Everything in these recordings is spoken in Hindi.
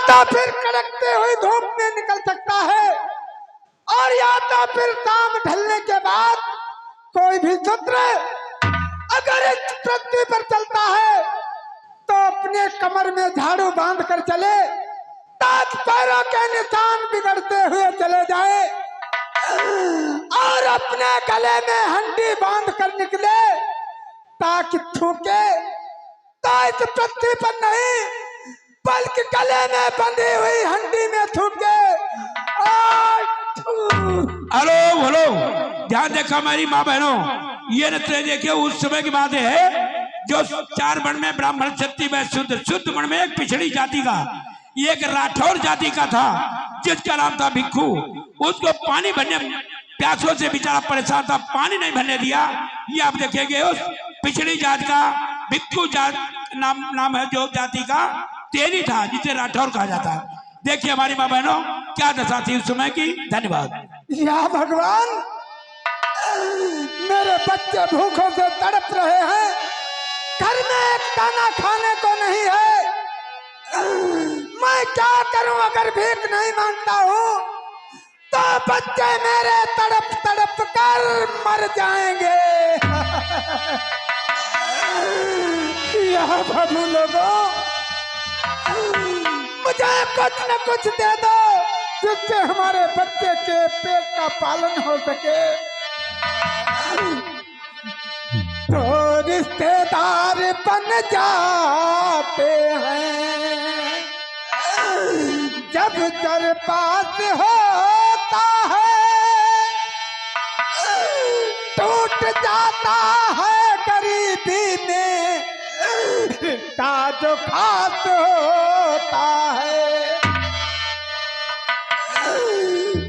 तो फिर कड़कते हुए धूप में निकल सकता है, और या तो फिर शाम ढलने के बाद कोई भी शत्रु अगर इस पृथ्वी पर चलता है तो अपने कमर में झाड़ू बांध कर चले, ताकि पैरों के निशान बिगड़ते हुए चले जाए, और अपने गले में हंडी बांध कर निकले ताकि थूके तो इस पृथ्वी पर नहीं बल्कि गले में बंधी हुई हंडी में थूके। हेलो हेलो, ध्यान देखा हमारी माँ बहनों, ये नृत्य देखिए उस समय की बात है जो 4 वर्ण में ब्राह्मण, क्षत्रिय, वैश्य, शूद्र, शुद्ध वर्ण में एक पिछड़ी जाति का, एक राठौर जाति का था जिसका नाम था भिक्खू। उसको पानी भरने, प्यासों से बेचारा परेशान था, पानी नहीं भरने दिया। ये आप देखेंगे उस पिछड़ी जात का भिक्खू जात नाम है जो जाति का तेरी था, जिसे राठौर कहा जाता है। देखिए हमारी माँ बहनों क्या दशा थी उस समय की। धन्यवाद। या भगवान, मेरे बच्चे भूखों से तड़प रहे हैं, घर में एक दाना खाने को नहीं है, मैं क्या करूं? अगर भीख नहीं मांगता हूं तो बच्चे मेरे तड़प तड़प कर मर जाएंगे। या प्रभु लोगों, मुझे कुछ न कुछ दे दो जिससे हमारे बच्चे के पेट का पालन हो सके। तो रिश्तेदार बन जाते हैं जब दर पास होता है, टूट जाता है गरीबी में रिश्ता जो खास होता है।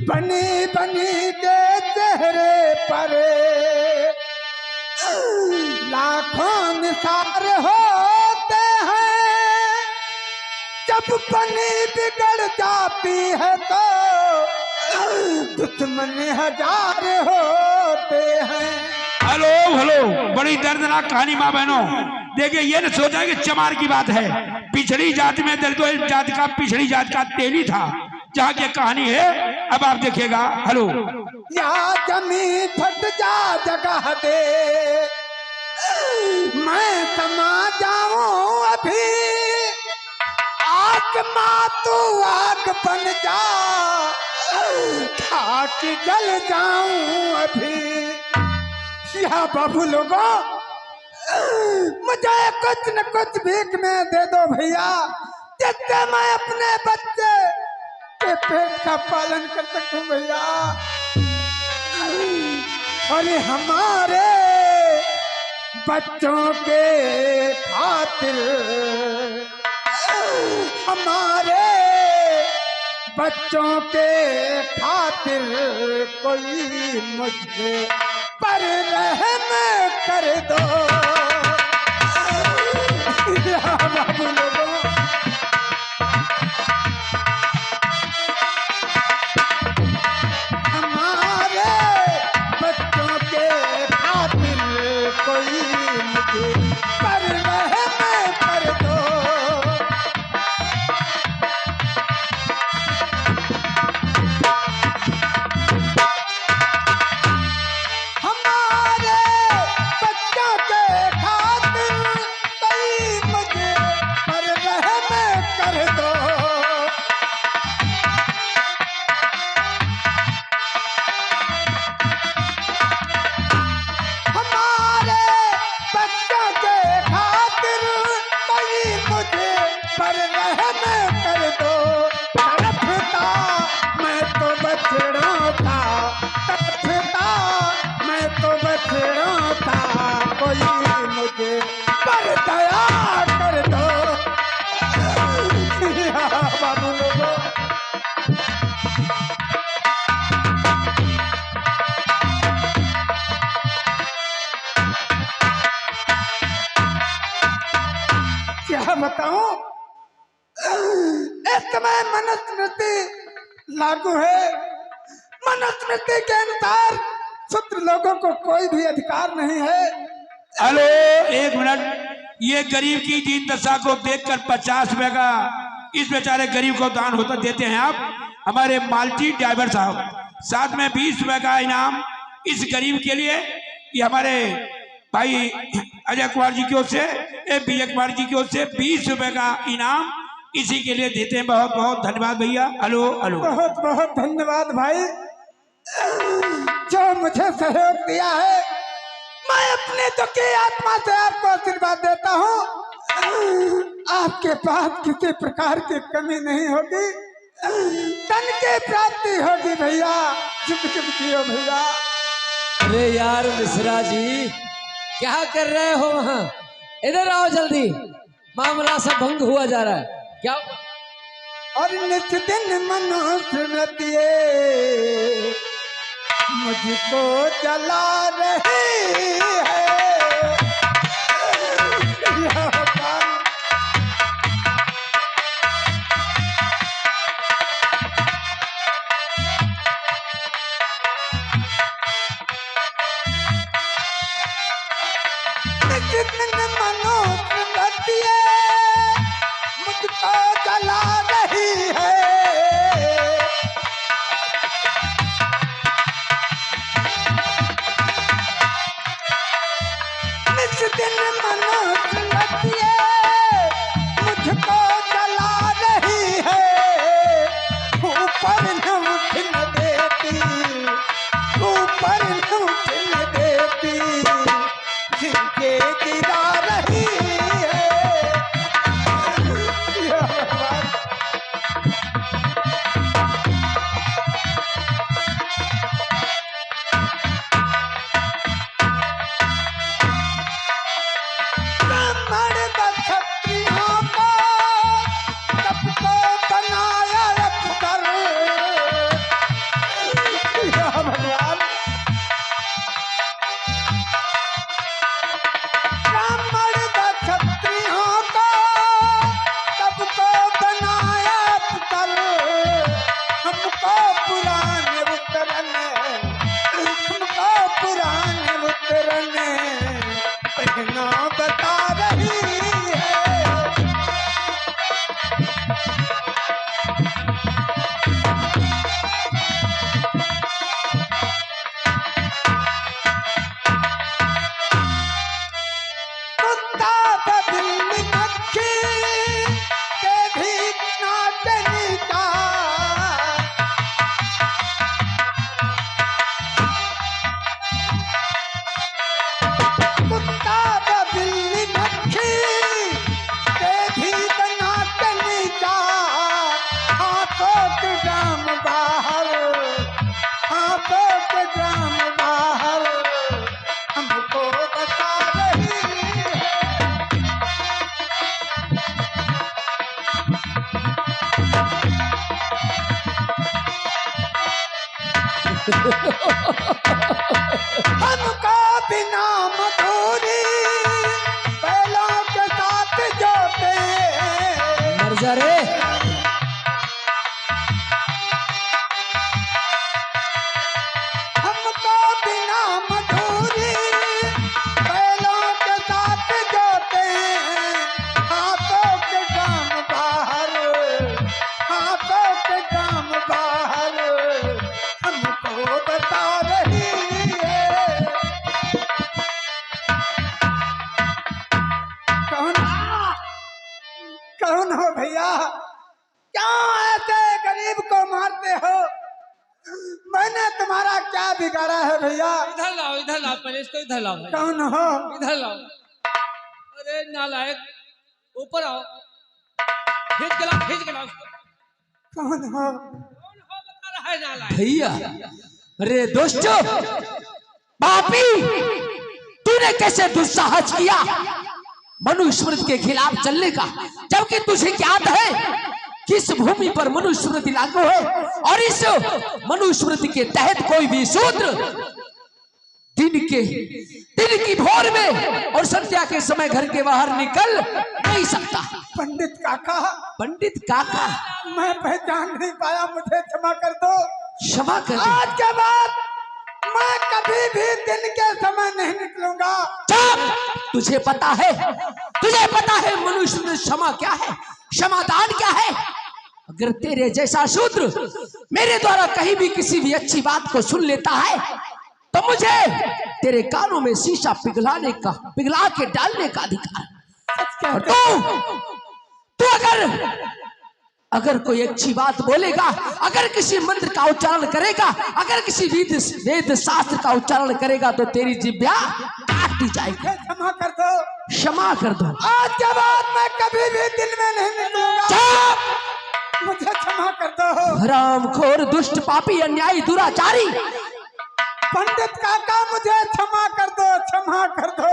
बनी बनी के चेहरे पर लाखों निसार होते हैं, जब बनी बिगड़ जाती है तो दुश्मन 1000 होते हैं। हेलो हेलो, बड़ी दर्दनाक कहानी माँ बहनों। देखिए ये न सोचा कि चमार की बात है, पिछड़ी जाति में दलित जाति का पिछड़ी जाति का तेली था, जहाँ की कहानी है अब आप देखिएगा। हेलो, या जमी फट जा जगह दे, मैं समा जाऊं अभी, आग माँ तू आग बन जा, ताकि जल जाऊं अभी। या बाबू लोगों, मुझे कुछ न कुछ भीख में दे दो भैया, जिससे मैं अपने बच्चे के पेट का पालन कर सकूं भैया। अरे हमारे बच्चों के खातिर, हमारे बच्चों के खातिर कोई मुझे पर रहम कर दो। बाबू लोगों, हमारे बच्चों के खातिर कोई मुझे पर रहम कर दो। क्या बताऊं, इस समय मनुस्मृति लागू है। मनुस्मृति के अनुसार शूद्र लोगों को कोई भी अधिकार नहीं है। हेलो, एक मिनट, ये गरीब की दीन दशा को देखकर 50 रुपए का इस बेचारे गरीब को दान होता देते हैं आप हमारे माल्टी ड्राइवर साहब। साथ में 20 रुपए का इनाम इस गरीब के लिए, ये हमारे भाई अजय कुमार जी की ओर से, विजय कुमार जी की ओर से 20 रुपए का इनाम इसी के लिए देते हैं। बहुत बहुत धन्यवाद भैया। हेलो हेलो, बहुत बहुत धन्यवाद भाई जो मुझे सहयोग दिया है। मैं अपने दुखी आत्मा से आपको आशीर्वाद देता हूँ। आपके पास किसी प्रकार की कमी नहीं होगी, धन की प्राप्ति होगी भैया। चुप चुप कियो भैया। अरे यार मिश्रा जी क्या कर रहे हो वहाँ? इधर आओ जल्दी, मामला सब भंग हुआ जा रहा है। क्या? और नित दिन मनुष्य नदिए मुझको जला रही है। नित दिन मनुष्य नदिए मुझको जला रही है। नित दिन मनुष्य नदिए मुझको जला रही है। ऊपर न उठने देती, ऊपर न उठने देती, जिनके गिरा रही है। क्षत्रियों को सबको बनाया अफसर। भगवान ब्राह्मण क्षत्रियों को सबको बनाया अफसर। हमको पुराने उतरन, हमको पुराने उतरन पहना बता रही है। कुत्ता बदली मक्खी के भी नाचने का। कुत्ता बदली मक्खी के भी नाचने का। हाथों के जाम बाहर, हाथों के जाम बाहर हमको बता रही है। हमको बिना मधुरी बैलों के साथ जोते। मर जा रे। हमको बिना मधुरी बैलों के साथ जोते। हाथों के काम बाहर, हाथों के काम बाहर हमको बता रही है। कौन हो भैया? क्यों ऐसे गरीब को मारते हो? मैंने तुम्हारा क्या बिगाड़ा है भैया? इधर लाओ पहले इसको इधर लाओ भाई। कौन हो? इधर लाओ। अरे नालायक, ऊपर आओ, खींच के लाओ उसको। कौन हो? बता रहा है नालायक। भैया अरे दोस्तों, पापी तूने कैसे दुस्साहस किया मनुस्मृति के खिलाफ चलने का, जबकि तुझे ज्ञात है किस भूमि पर मनुस्मृति लागू है और इस मनुस्मृति के तहत कोई भी शूद्र दिन की भोर में और संध्या के समय घर के बाहर निकल नहीं सकता। पंडित काका, पंडित काका, मैं पहचान नहीं पाया, मुझे क्षमा कर दो। क्षमा कर दो। आज के बाद मैं कभी भी दिन के समय नहीं निकलूंगा। तुझे पता है मनुष्य में क्षमा क्या है? क्षमादान क्या है? अगर तेरे जैसा शूद्र मेरे द्वारा कहीं भी किसी भी अच्छी बात को सुन लेता है तो मुझे तेरे कानों में शीशा पिघला के डालने का अधिकार। और तू अगर कोई अच्छी बात बोलेगा, अगर किसी मंत्र का उच्चारण करेगा, अगर किसी वेद शास्त्र का उच्चारण करेगा तो तेरी जिह्वा काट दी जाएगी। क्षमा कर दो, क्षमा कर दो। आज के बाद मैं कभी भी दिल में नहीं निकलूंगा। मुझे क्षमा कर दो। हरामखोर, दुष्ट, पापी, अन्यायी, दुराचारी पंडित काका, मुझे क्षमा कर दो, क्षमा कर दो।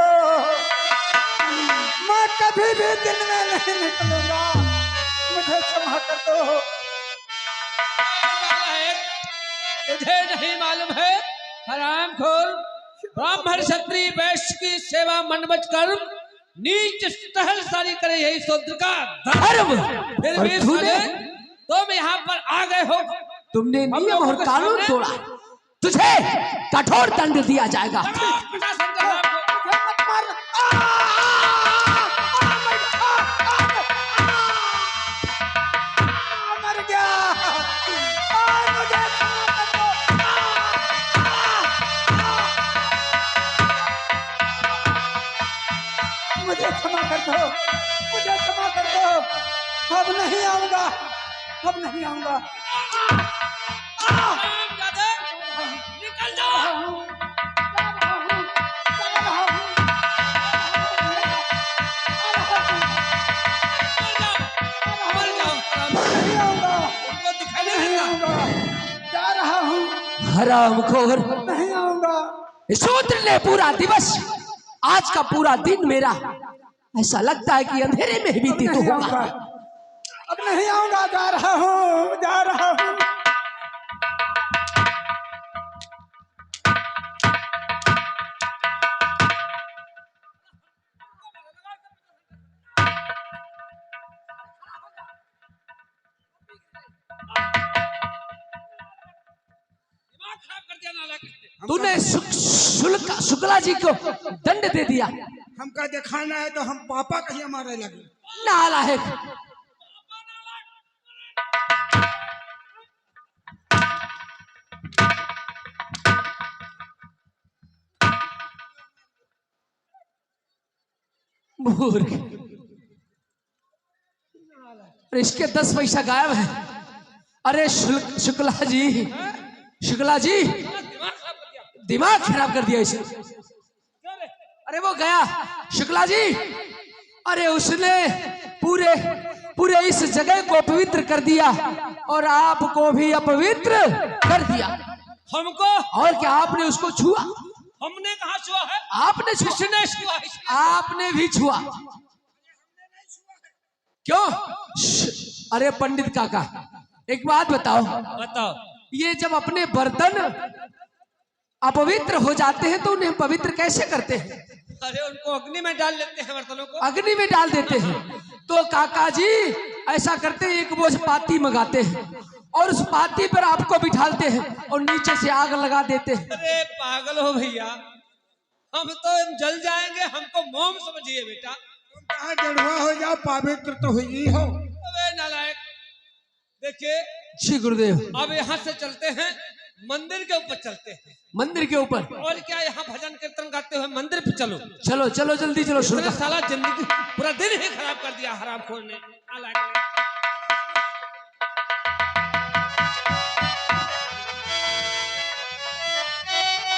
मैं कभी भी दिल में नहीं निकलूंगा। मुझे क्षमा कर दो। तुझे नहीं मालूम है हरामखोर, ब्राह्मण क्षत्रिय वैश्य की सेवा मनवच कर नीच टहलसारी करे यही शूद्र का धर्म। फिर भी तुम यहाँ पर आ गए हो। तुमने नियम और कानून तोड़ा, तुझे कठोर दंड दिया जाएगा। मर गया। मुझे क्षमा कर दो, मुझे क्षमा कर दो। अब नहीं आऊंगा, अब नहीं आऊंगा। निकल जाओ। जा रहा हूँ। हरामखोर, नहीं आऊंगा। शूद्र ने पूरा दिवस, आज का पूरा दिन मेरा ऐसा लगता है कि अंधेरे में ही बीती तो होगा। अब नहीं आऊंगा। जा रहा हूँ, जा रहा हूँ। तूने शुक्ला जी को दंड दे दिया। हमका दिखाना है तो हम पापा कहीं हमारे लगे। नालायक, मूर्ख, इसके 10 पैसा गायब है। अरे शुक्ला जी, शुक्ला जी, दिमाग खराब कर दिया इसे। अरे वो गया शुक्ला जी। अरे उसने पूरे इस जगह को पवित्र कर दिया और आपको भी अपवित्र कर दिया। हमको? और क्या आपने उसको छुआ? हमने कहा छुआ है? आपने छुआ? किसने छुआ? आपने भी छुआ। क्यों? अरे पंडित काका, एक बात बताओ, ये जब अपने बर्तन अपवित्र हो जाते हैं तो उन्हें पवित्र कैसे करते हैं? अरे उनको अग्नि में डाल लेते हैं, बर्तनों को अग्नि में डाल देते हैं। तो काका जी ऐसा करते हैं, एक बोझ पाती मंगाते हैं और उस पाती पर आपको बिठालते हैं और नीचे से आग लगा देते हैं। अरे पागल हो भैया, हम तो जल जाएंगे, हमको मोम समझिए बेटा। तुम कहाँ जड़वा हो जाओ, पवित्र तो हुई हो। अबे नालायक, देखिए श्री गुरुदेव, अब यहाँ से चलते हैं, मंदिर के ऊपर चलते हैं। मंदिर के ऊपर? और क्या, यहाँ भजन कीर्तन गाते हुए मंदिर पे चलो। चलो चलो जल्दी चलो। इसने साला जिंदगी पूरा दिन ही खराब कर दिया हरामखोर ने।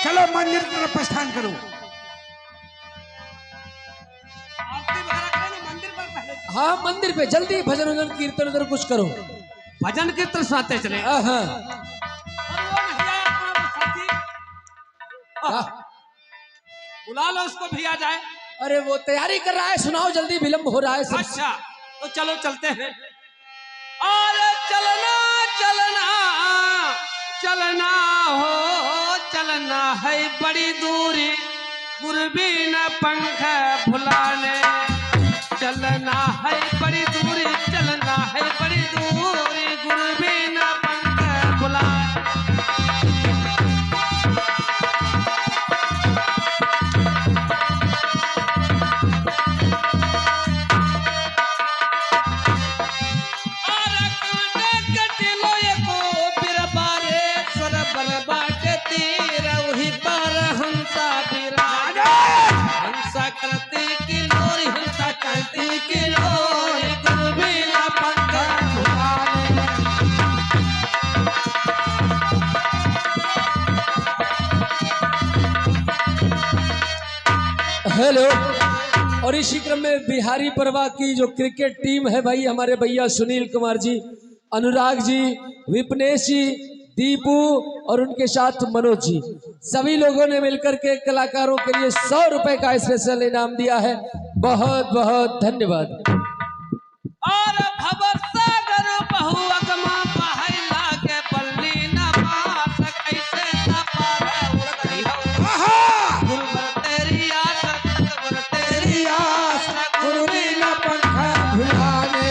चलो मंदिर की तरफ प्रस्थान करो। मंदिर पर पहले हाँ मंदिर पे जल्दी भजन वजन कीर्तन उधर कुछ करो। भजन कीर्तन सुनाते चले। हाँ बुला लो उसको भी आ जाए। अरे वो तैयारी कर रहा है, सुनाओ जल्दी, विलंब हो रहा है सब। अच्छा तो चलो चलते हैं। अरे चलना चलना चलना हो, चलना है बड़ी दूरी, गुरबीन पंख भुलाने। चलना है बड़ी दूरी, चलना है बड़ी दूरी, गुरबीन पंख भुलाने। हेलो। और इसी क्रम में बिहारी परवा की जो क्रिकेट टीम है भाई, हमारे भैया सुनील कुमार जी, अनुराग जी, विपनेश जी, दीपू और उनके साथ मनोज जी, सभी लोगों ने मिलकर के कलाकारों के लिए 100 रुपए का स्पेशल इनाम दिया है। बहुत बहुत धन्यवाद। और भवसागर बहु अगमा पहला के पल्ली न पास कैसे न पार उड़ती हो गुरबर तेरी आस गुरबर तेरी आस गुरुनी न पंखा झुलाने।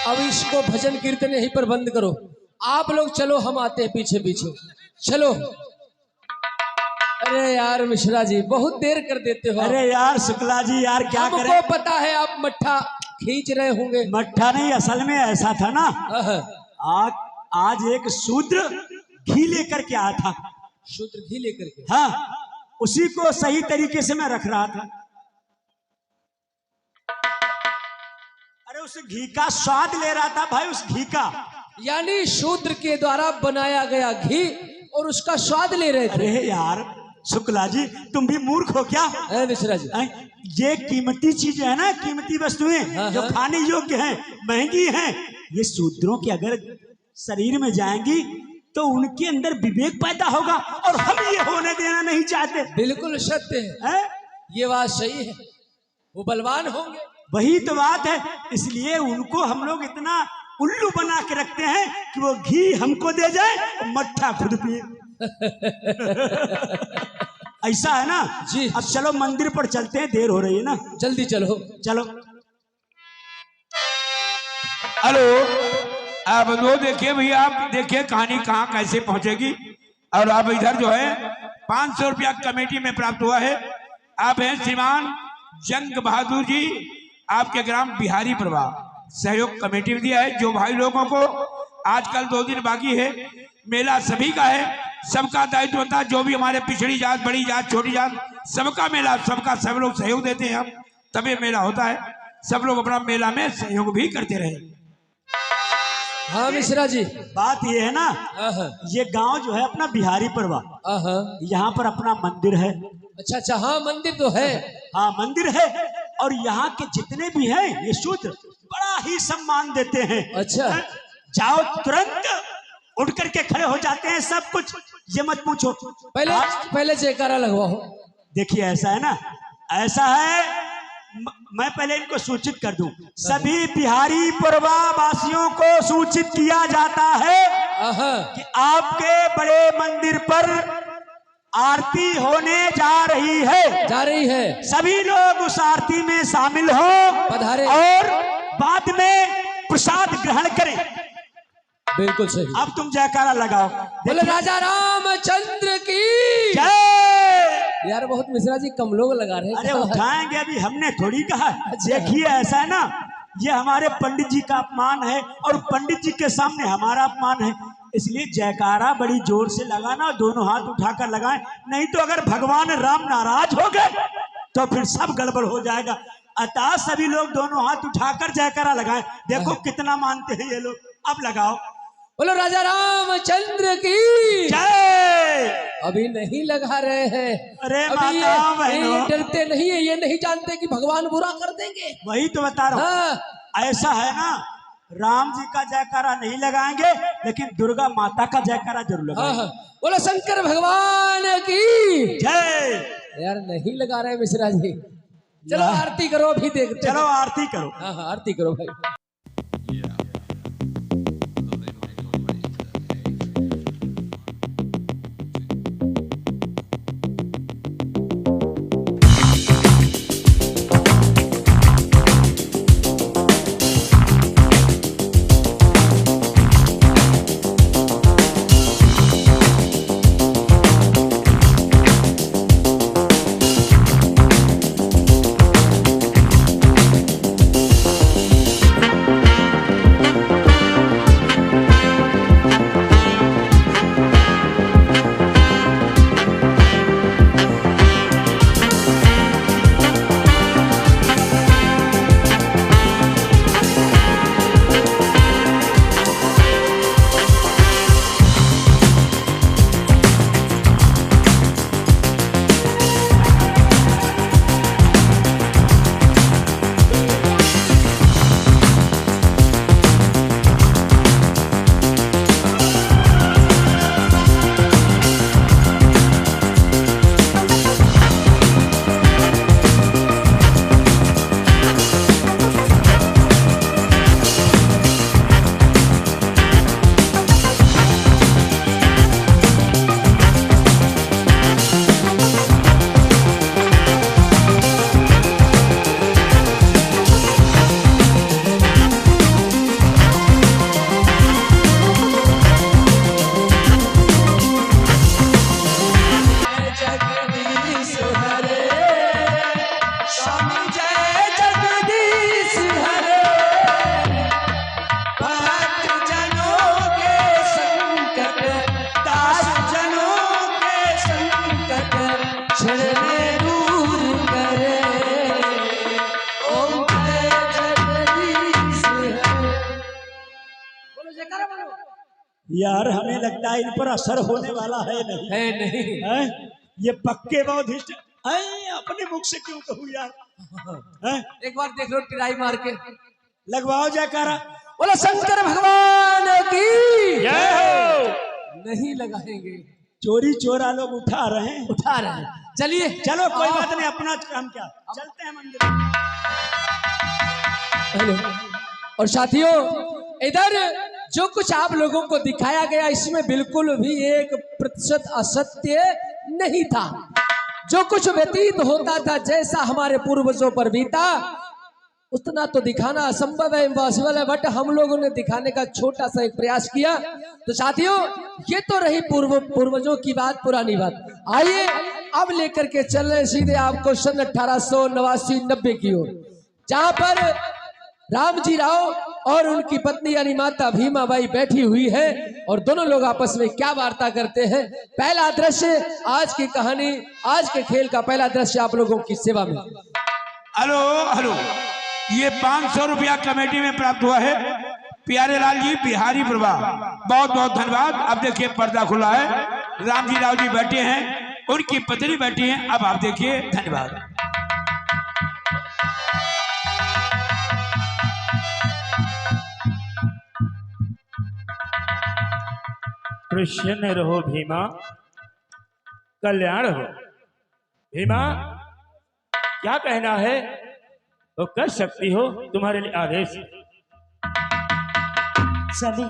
अब इसको भजन कीर्तन यहीं पर बंद करो। आप लोग चलो, हम आते हैं पीछे पीछे, चलो। अरे यार मिश्रा जी, बहुत देर कर देते हो। अरे यार शुक्ला जी, यार क्या हमको करें। पता है आप मट्ठा खींच रहे होंगे। मट्ठा नहीं, असल में ऐसा था ना, हाँ, आज एक शूद्र घी लेकर के आया था। शूद्र घी लेकर के? हाँ, उसी को सही तरीके से मैं रख रहा था। अरे उस घी का स्वाद ले रहा था भाई, उस घी का। यानी शूद्र के द्वारा बनाया गया घी और उसका स्वाद ले रहे थे। अरे यार शुक्ला जी, तुम भी मूर्ख हो क्या? मिश्रा जी, ये कीमती चीज है ना, कीमती वस्तुएं हाँ, जो हाँ। खाने योग्य हैं, महंगी हैं, ये शूद्रों के अगर शरीर में जाएंगी तो उनके अंदर विवेक पैदा होगा, और हम ये होने देना नहीं चाहते। बिल्कुल सत्य है, हैं? ये बात सही है। वो बलवान होंगे। वही तो बात है, इसलिए उनको हम लोग इतना उल्लू बना के रखते हैं कि वो घी हमको दे जाए और मट्ठा खुद पिए। ऐसा है ना जी। अब चलो मंदिर पर चलते हैं, देर हो रही है ना। जल्दी चलो। चलो। हेलो, अब वो देखिए भैया, आप देखिए कहानी कहाँ कैसे पहुंचेगी। और अब इधर जो है 500 रुपया कमेटी में प्राप्त हुआ है। आप हैं श्रीमान जंग बहादुर जी, आपके ग्राम बिहारी परवा, सहयोग कमेटी में दिया है। जो भाई लोगों को आजकल 2 दिन बाकी है, मेला सभी का है, सबका दायित्व होता है। जो भी हमारे पिछड़ी जात, बड़ी जात, छोटी जात, सबका मेला, सबका सब लोग सहयोग देते हैं, हम तभी मेला होता है। सब लोग अपना मेला में सहयोग भी करते रहे। हाँ मिश्रा जी, बात ये है ना, ये गांव जो है अपना बिहारी परवा, यहाँ पर अपना मंदिर है। अच्छा अच्छा, हाँ मंदिर तो है। हाँ मंदिर है, और यहाँ के जितने भी हैं ये शूद्र बड़ा ही सम्मान देते हैं। अच्छा। जाओ तुरंत उठ करके खड़े हो जाते हैं, सब कुछ, ये मत पूछो। पहले जयकारा लगवाओ। देखिए ऐसा है ना, ऐसा है, मैं पहले इनको सूचित कर दूं। सभी बिहारी परवा वासियों को सूचित किया जाता है कि आपके बड़े मंदिर पर आरती होने जा रही है। सभी लोग उस आरती में शामिल हो पधारे और बाद में प्रसाद ग्रहण करें। बिल्कुल सही। अब तुम जयकारा लगाओ। बोले राजा रामचंद्र की जय। यार बहुत मिश्रा जी कम लोग लगा रहे हैं। अरे उठाएंगे, अभी हमने थोड़ी कहा। देखिए ऐसा है ना, ये हमारे पंडित जी का अपमान है और पंडित जी के सामने हमारा अपमान है, इसलिए जयकारा बड़ी जोर से लगाना, दोनों हाथ उठाकर लगाएं, नहीं तो अगर भगवान राम नाराज हो गए तो फिर सब गड़बड़ हो जाएगा। अतः सभी लोग दोनों हाथ उठाकर जयकारा लगाएं। देखो कितना मानते हैं ये लोग। अब लगाओ। बोलो राजा रामचंद्र की जय। अभी नहीं लगा रहे हैं। अरे अभी माता बहनों, ये डरते नहीं है, ये नहीं जानते कि भगवान बुरा कर देंगे। वही तो बता रहा हूँ। हाँ। ऐसा है ना, राम जी का जयकारा नहीं लगाएंगे, लेकिन दुर्गा माता का जयकारा जरूर लगाएंगे। हाँ। बोलो शंकर भगवान की जय। यार नहीं लगा रहे मिश्रा जी। चलो आरती करो, अभी देखते। चलो आरती करो। हाँ हाँ आरती करो भाई। यार हमें लगता है इन पर असर होने वाला है नहीं। है नहीं। है? ये पक्के बौद्धिस्ट अपने मुख से क्यों कहूँ यार। है? एक बार देख लो ट्राई मार के। लगवाओ जयकारा। बोलो शंकर भगवान की। जय हो। नहीं लगाएंगे, चोरी चोरा लोग उठा रहे हैं। उठा रहे हैं। चलिए चलो कोई बात नहीं, अपना काम क्या, चलते हैं मंदिर। हेलो। और साथियों, इधर जो कुछ आप लोगों को दिखाया गया इसमें बिल्कुल भी 1% असत्य नहीं था। जो कुछ व्यतीत होता था, जैसा हमारे पूर्वजों पर बीता, उतना तो दिखाना असंभव है, इम्पॉसिबल है, बट हम लोगों ने दिखाने का छोटा सा एक प्रयास किया। तो साथियों, ये तो रही पूर्वजों की बात, पुरानी बात। आइए अब लेकर के चल रहे सीधे आपको सन 1889-90 की ओर, जहां पर रामजी राव और उनकी पत्नी यानी माता भीमाबाई बैठी हुई है और दोनों लोग आपस में क्या वार्ता करते हैं। पहला दृश्य आज की कहानी, आज के खेल का पहला दृश्य आप लोगों की सेवा में। हेलो हेलो, ये 500 रुपया कमेटी में प्राप्त हुआ है। प्यारे लाल जी, बिहारी प्रभा, बहुत बहुत धन्यवाद। अब देखिए पर्दा खुला है, रामजी राव जी बैठे हैं, उनकी पत्नी बैठी है। अब आप देखिए, धन्यवाद। प्रसन्न रहो भीमा, कल्याण हो। भीमा, क्या कहना है तो कर सकती हो, तुम्हारे लिए आदेश। स्वामी,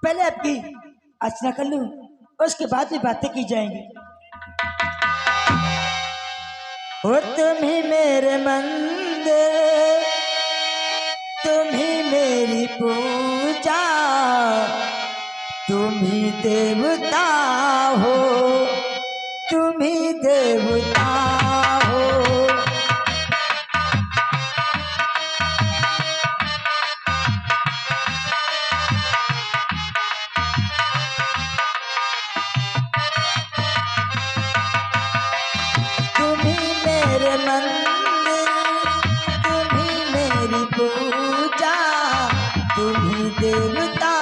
पहले आपकी अर्चना कर लूं, उसके बाद भी बातें की जाएंगी। हो तुम ही मेरे मंदिर, तुम ही मेरी पूजा, तुम ही देवता हो, तुम ही देवता हो। तुम ही मेरे मंदिर, तुम ही मेरी पूजा, तुम ही देवता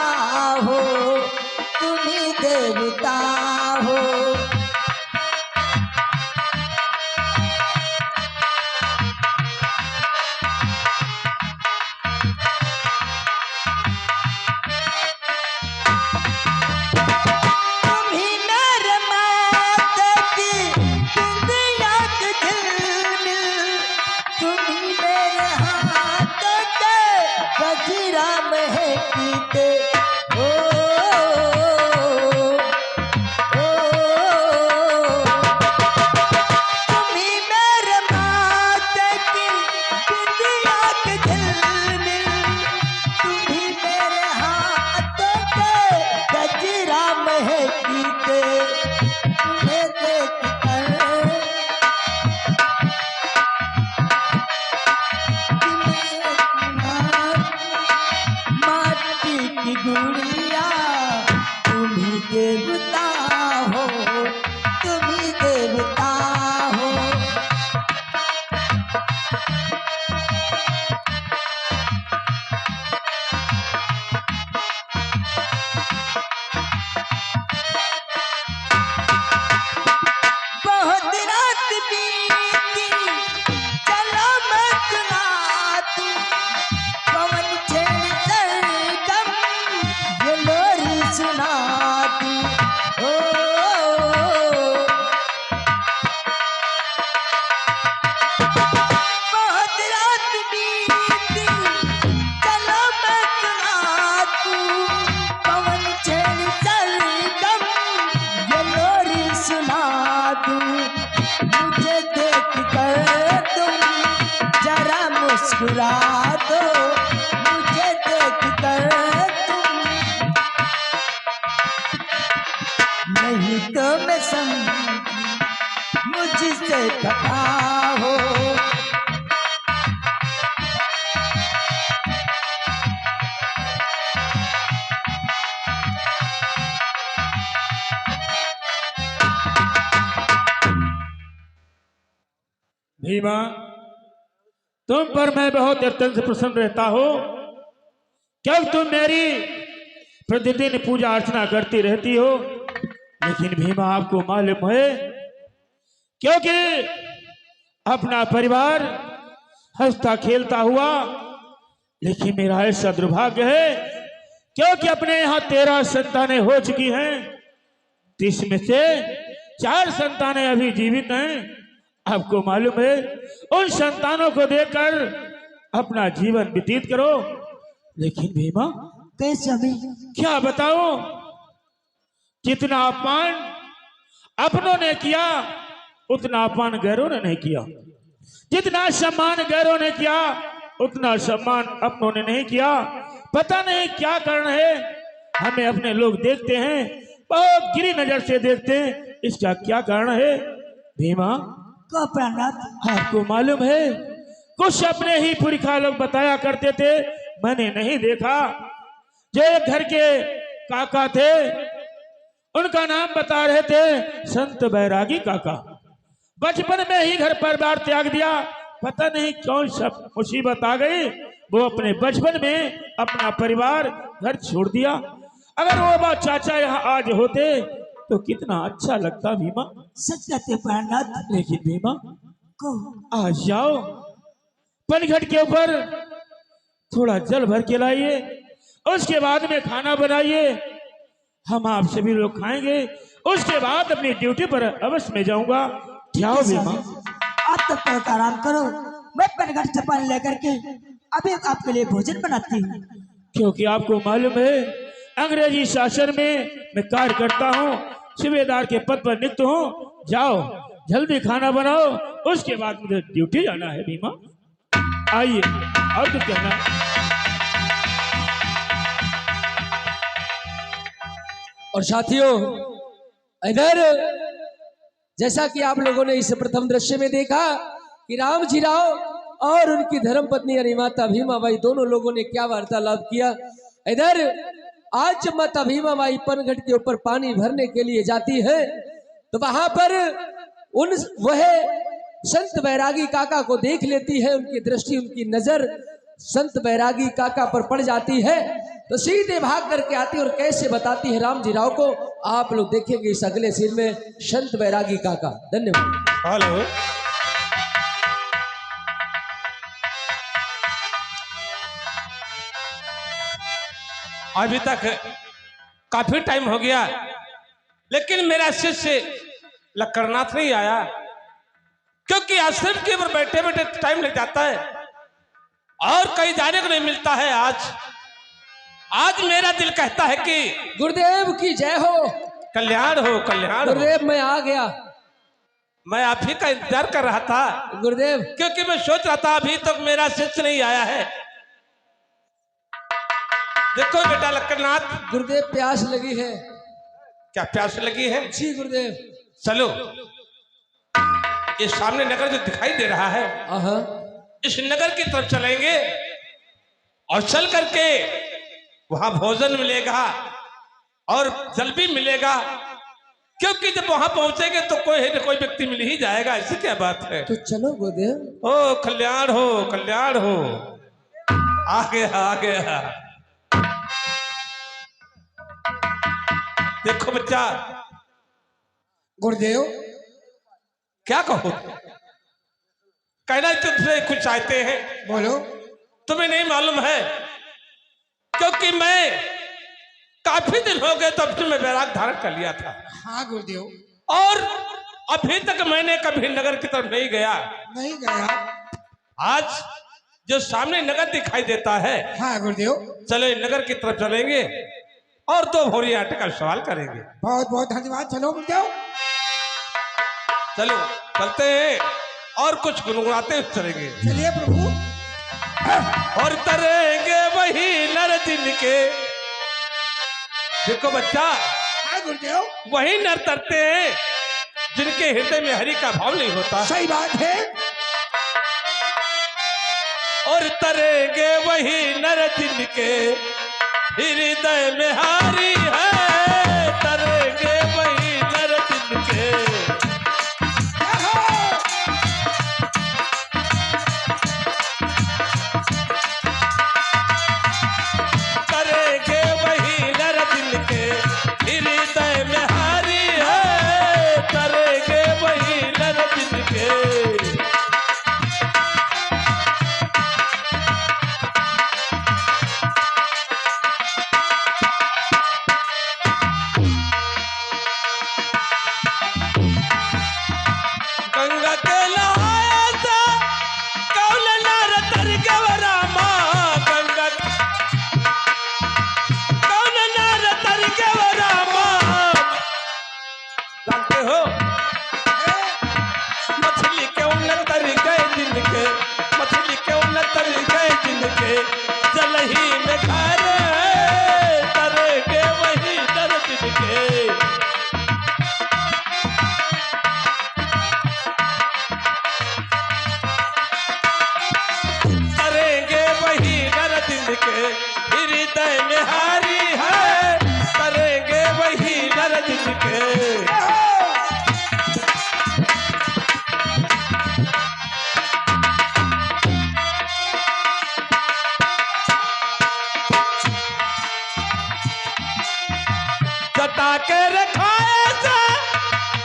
हो, तुम ही देवता हो। तुम ही मेरे माता की बिंदिया के झिलमिल, तुम ही मेरे हाथ के गजरा महकीते। ओ, तुम ही मेरे माता की बिंदिया के झिलमिल, तुम ही मेरे हाथ के गजरा महकीते। तुम्हें देखकर माटी की गुड़िया, तुम ही देवता हो, तुम ही देवता हो। बहुत रात बीती, चलो मैं सुना दूं, पवन छेड़ सरगम ये लोरी सुना दूं। ओ, बहुत रात बीती, चलो मैं सुना दूं, पवन छेड़ सरगम ये लोरी सुना दूं। मुझे देख कर तुम जरा मुस्कुरा दो, मुझे देख कर तुम, नहीं तो मैं समझी मुझसे खफा हो। भीमा, तुम पर मैं बहुत अत्यंत प्रसन्न रहता हूं। कब तुम मेरी प्रतिदिन पूजा अर्चना करती रहती हो, लेकिन भीमा आपको मालूम है, क्योंकि अपना परिवार हंसता खेलता हुआ, लेकिन मेरा ऐसा दुर्भाग्य है क्योंकि अपने यहाँ 13 संतानें हो चुकी हैं, जिसमें से 4 संतानें अभी जीवित हैं। आपको मालूम है, उन संतानों को देखकर अपना जीवन व्यतीत करो, लेकिन भीमा कैसे अभी? क्या बताओ, जितना अपमान अपनों ने किया उतना अपमान गैरों ने नहीं किया, जितना सम्मान गैरों ने किया उतना सम्मान अपनों ने नहीं किया। पता नहीं क्या कारण है, हमें अपने लोग देखते हैं, बहुत गिरी नजर से देखते हैं, इसका क्या कारण है भीमा? को प्राणनाथ, आपको मालूम है, कुछ अपने ही पुरखा लोग बताया करते थे, मैंने नहीं देखा, जो एक घर के काका थे उनका नाम बता रहे थे संत बैरागी काका। बचपन में ही घर परिवार त्याग दिया, पता नहीं कौन सा मुसीबत आ गई, वो अपने बचपन में अपना परिवार घर छोड़ दिया। अगर वो बात चाचा यहाँ आज होते तो कितना अच्छा लगता भीमा। सच कहते प्राणनाथ। लेकिन भीमा को आज जाओ, पनघट के ऊपर थोड़ा जल भर के लाइए, उसके बाद में खाना बनाइए, हम आप सभी लोग खाएंगे, उसके बाद अपनी ड्यूटी पर अवश्य में जाऊंगा। जाओ भीमा। आप तब तक आराम करो, मैं पनघट से पानी लेकर के अभी आपके लिए भोजन बनाती हूँ। क्योंकि आपको मालूम है, अंग्रेजी शासन में मैं कार्य करता हूँ, सूबेदार के पद पर नियुक्त हूँ। जाओ जल्दी खाना बनाओ, उसके बाद मुझे ड्यूटी जाना है भीमा। आइए, और कुछ कहना है? और साथियों, इधर जैसा कि आप लोगों ने इस प्रथम दृश्य में देखा कि राम जी राव और उनकी धर्म पत्नी यानी माता भीमाबाई दोनों लोगों ने क्या वार्तालाप किया। इधर आज जब माता भीमाबाई पनघट के ऊपर पानी भरने के लिए जाती है तो वहां पर वह संत बैरागी काका को देख लेती है। उनकी दृष्टि, उनकी नजर संत बैरागी काका पर पड़ जाती है तो सीधे भाग करके आती है और कैसे बताती है राम जी राव को, आप लोग देखेंगे इस अगले सीन में। संत बैरागी काका। धन्यवाद। हेलो, अभी तक काफी टाइम हो गया, लेकिन मेरा शिष्य लक्कड़नाथ नहीं आया, क्योंकि आश्रम के ऊपर बैठे बैठे टाइम लग जाता है और कहीं जाने को नहीं मिलता है। आज मेरा दिल कहता है कि गुरुदेव की जय हो। कल्याण हो, कल्याण हो। गुरुदेव मैं आ गया। मैं आप ही का इंतजार कर रहा था गुरुदेव, क्योंकि मैं सोच रहा था अभी तक मेरा शिष्य नहीं आया है। देखो बेटा लक्कड़नाथ। गुरुदेव प्यास लगी है। क्या प्यास लगी है? जी गुरुदेव। चलो, ये सामने नगर जो दिखाई दे रहा है, इस नगर की तरफ चलेंगे और चल करके वहां भोजन मिलेगा और जल भी मिलेगा, क्योंकि जब वहां पहुंचेंगे तो कोई है कोई व्यक्ति मिल ही जाएगा। ऐसी क्या बात है? तो चलो गुरुदेव। ओ कल्याण हो, कल्याण हो। आ गया, आ गया। देखो बच्चा। गुरुदेव क्या कहो? कहना तुमसे कुछ चाहते हैं। बोलो। तुम्हें नहीं मालूम है, क्योंकि मैं काफी दिन हो गए तब से मैं वैराग धारण कर लिया था। हाँ गुरुदेव। और अभी तक मैंने कभी नगर की तरफ नहीं गया। नहीं गया। आज जो सामने नगर दिखाई देता है, हाँ गुरुदेव। चलो नगर की तरफ चलेंगे और 2 भोरी आटे का सवाल करेंगे। बहुत बहुत धन्यवाद। चलो गुरुदेव। चलो चलते हैं और कुछ गुनगुनाते हुए चलेंगे। चलिए प्रभु। और तरेंगे वही नर जिनके, देखो बच्चा, हाँ गुरुदेव। वही नर तरते हैं जिनके हृदय में हरि का भाव नहीं होता। सही बात है। और तरेंगे वही नर जिनके हृदय में हरि है, तरेंगे वही नर जिनके। तरेंगे वही नर गंगा के नहाया सा कौन नार तर गवरामा गंगा कौन नार तर गवरामा जानते हो मछली क्यों न तर गए दिन के मछली क्यों न तर गए दिन के जल ही में घर तर के वही दर दिन के करेंगे वही नर दिन के हृदय में हारी है करेंगे वही नर दिन के जटा के रखाए से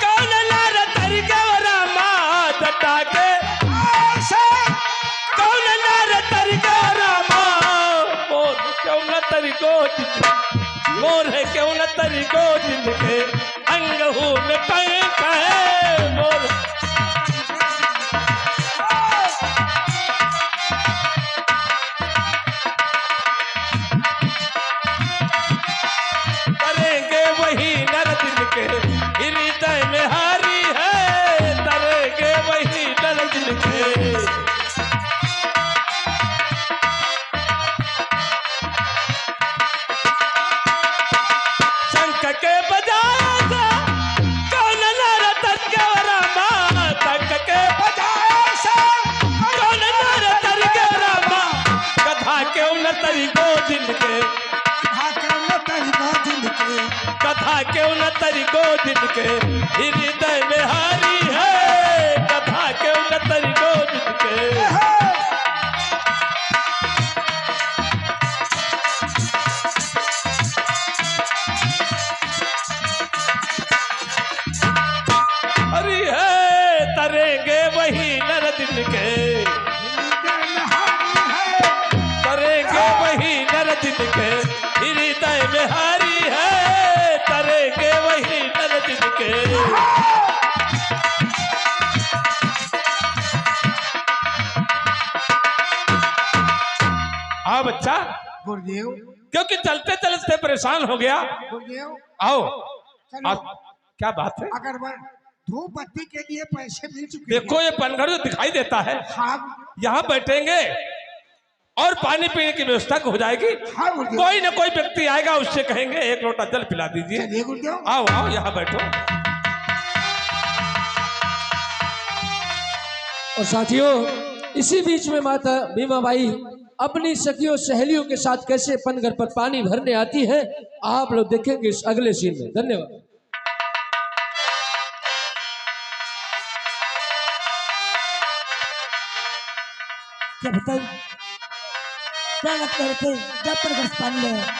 कौन नर तर गवरामा जटा के कौन नर तर गवरामा मोर क्यों न तरी गोद मोर है क्यों न तरी गोद के अंगहू में पंख है मोर करेंगे वही नर दिन के हृदय में हारी है करेंगे वही नर दिन के शंख के बजाया था कौन नर तर गवरामा शंख के बजाया था कौन नर तर गवरामा कथा क्यों न तरी गोदिन के कथा क्यों न तरी गोदिन के हृदय में हारी है कथा क्यों न तरी गोदिन के हरी है तरेंगे वही नर दिन के तरेंगे वही नर दिन के हृदय में हारी है तरेंगे वही नर दिन के हाँ बच्चा गुरुदेव क्योंकि चलते चलते परेशान हो गया गुरुदेव आओ चलो आप क्या बात है अगर वह धूप बत्ती के लिए पैसे मिल चुके हैं। देखो ये पनघर जो दिखाई देता है हाँ यहाँ बैठेंगे और पानी पीने की व्यवस्था हो जाएगी हाँ गुरुदेव कोई ना कोई व्यक्ति आएगा उससे कहेंगे एक लोटा जल पिला दीजिए चलिए गुरुदेव आओ आओ यहाँ बैठो और साथियों इसी बीच में माता भीमाबाई अपनी सखियों सहेलियों के साथ कैसे पनघर पर पानी भरने आती है आप लोग देखेंगे इस अगले सीन में। धन्यवाद। क्या बताइए क्या लगता है जब पर पानी ले